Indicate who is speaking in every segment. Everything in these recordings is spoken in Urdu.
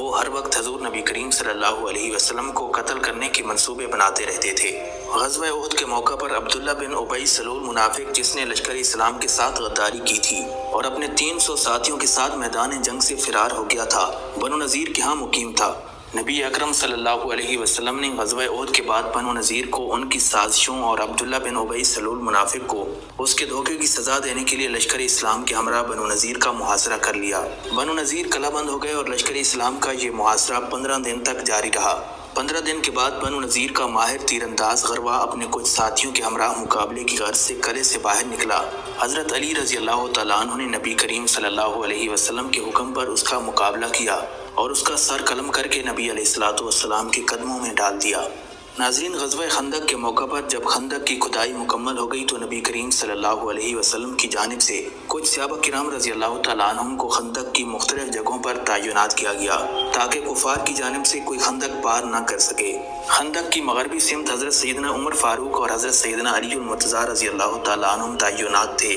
Speaker 1: وہ ہر وقت حضور نبی کریم صلی اللہ علیہ وسلم کو قتل کرنے کے منصوبے بناتے رہتے تھے۔ غزوہ احد کے موقع پر عبداللہ بن ابی سلول منافق، جس نے لشکر اسلام کے ساتھ غداری کی تھی اور اپنے 300 ساتھیوں کے ساتھ میدان جنگ سے فرار ہو گیا تھا، بنو نذیر کے ہاں مقیم تھا۔ نبی اکرم صلی اللہ علیہ وسلم نے غزوہ احد کے بعد بنو نذیر کو ان کی سازشوں اور عبداللہ بن ابی سلول منافق کو اس کے دھوکے کی سزا دینے کے لیے لشکر اسلام کے ہمراہ بنو نذیر کا محاصرہ کر لیا۔ بنو نذیر قلعہ بند ہو گئے اور لشکر اسلام کا یہ محاصرہ 15 دن تک جاری رہا۔ 15 دن کے بعد بنو نذیر کا ماہر تیر انداز غروا اپنے کچھ ساتھیوں کے ہمراہ مقابلے کی غرض سے قلعے سے باہر نکلا۔ حضرت علی رضی اللہ تعالیٰ عنہ نے نبی کریم صلی اللہ علیہ وسلم کے حکم پر اس کا مقابلہ کیا اور اس کا سر قلم کر کے نبی علیہ الصلوۃ والسلام کے قدموں میں ڈال دیا۔ ناظرین، غزوہ خندق کے موقع پر جب خندق کی کھدائی مکمل ہو گئی تو نبی کریم صلی اللہ علیہ وسلم کی جانب سے کچھ صحابہ کرام رضی اللہ تعالیٰ عنہم کو خندق کی مختلف جگہوں پر تعینات کیا گیا تاکہ کفار کی جانب سے کوئی خندق پار نہ کر سکے۔ خندق کی مغربی سمت حضرت سیدنا عمر فاروق اور حضرت سیدنا علی المرتضیٰ رضی اللہ تعالیٰ عنہم تعینات تھے۔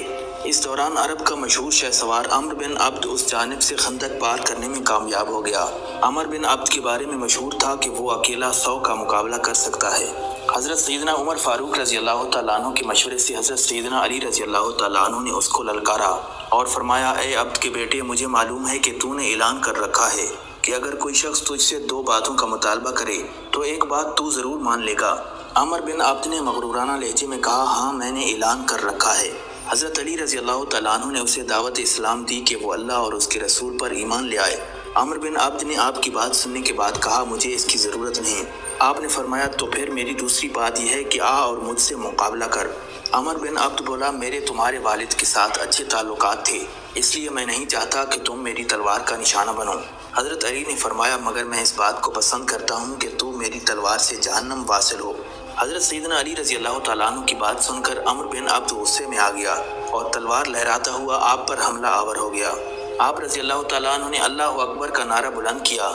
Speaker 1: اس دوران عرب کا مشہور شہ سوار عمرو بن عبد اس جانب سے خندق پار کرنے میں کامیاب ہو گیا۔ عمرو بن عبد کے بارے میں مشہور تھا کہ وہ اکیلا 100 کا مقابلہ کر سکتا ہے۔ حضرت سیدنا عمر فاروق رضی اللہ تعالیٰ عنہ کے مشورے سے حضرت سیدنا علی رضی اللہ تعالیٰ عنہ نے اس کو للکارا اور فرمایا، اے عبد کے بیٹے، مجھے معلوم ہے کہ تو نے اعلان کر رکھا ہے کہ اگر کوئی شخص تجھ سے 2 باتوں کا مطالبہ کرے تو ایک بات تو ضرور مان لے گا۔ عمرو بن عبد نے مغرورانہ لہجے میں کہا، ہاں، میں نے اعلان کر رکھا ہے۔ حضرت علی رضی اللہ تعالیٰ عنہ نے اسے دعوت اسلام دی کہ وہ اللہ اور اس کے رسول پر ایمان لے آئے۔ عمرو بن عبد نے آپ کی بات سننے کے بعد کہا، مجھے اس کی ضرورت نہیں۔ آپ نے فرمایا، تو پھر میری دوسری بات یہ ہے کہ آ اور مجھ سے مقابلہ کر۔ عمرو بن عبد بولا، میرے تمہارے والد کے ساتھ اچھے تعلقات تھے، اس لیے میں نہیں چاہتا کہ تم میری تلوار کا نشانہ بنو۔ حضرت علی نے فرمایا، مگر میں اس بات کو پسند کرتا ہوں کہ تو میری تلوار سے جہنم واصل ہو۔ حضرت سیدنا علی رضی اللہ تعالیٰ عنہ کی بات سن کر عمرو بن عبد غصے میں آ گیا اور تلوار لہراتا ہوا آپ پر حملہ آور ہو گیا۔ آپ رضی اللہ تعالیٰ عنہ نے اللہ اکبر کا نعرہ بلند کیا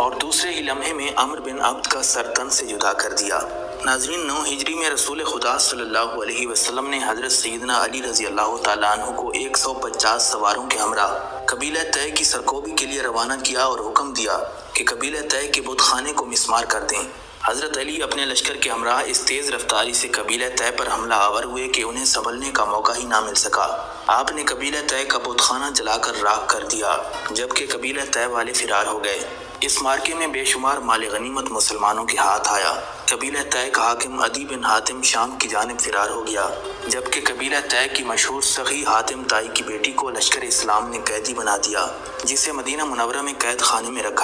Speaker 1: اور دوسرے ہی لمحے میں عمرو بن عبد کا سر تن سے جدا کر دیا۔ ناظرین، 9 ہجری میں رسول خدا صلی اللہ علیہ وسلم نے حضرت سیدنا علی رضی اللہ تعالیٰ عنہ کو 150 سواروں کے ہمراہ قبیلہ طے کی سرکوبی کے لیے روانہ کیا اور حکم دیا کہ قبیلہ طے کے بت خانے کو مسمار کر دیں۔ حضرت علی اپنے لشکر کے ہمراہ اس تیز رفتاری سے قبیلہ طے پر حملہ آور ہوئے کہ انہیں سنبھلنے کا موقع ہی نہ مل سکا۔ آپ نے قبیلہ طے کا بت خانہ جلا کر راکھ کر دیا، جبکہ قبیلہ طے والے فرار ہو گئے۔ اس مارکے میں بے شمار مال غنیمت مسلمانوں کے ہاتھ آیا۔ قبیلہ طے کا حاکم عدی بن حاتم شام کی جانب فرار ہو گیا، جبکہ قبیلہ طے کی مشہور سخی حاتم طائی کی بیٹی کو لشکر اسلام نے قیدی بنا دیا، جسے مدینہ منورہ میں قید خانے میں رکھا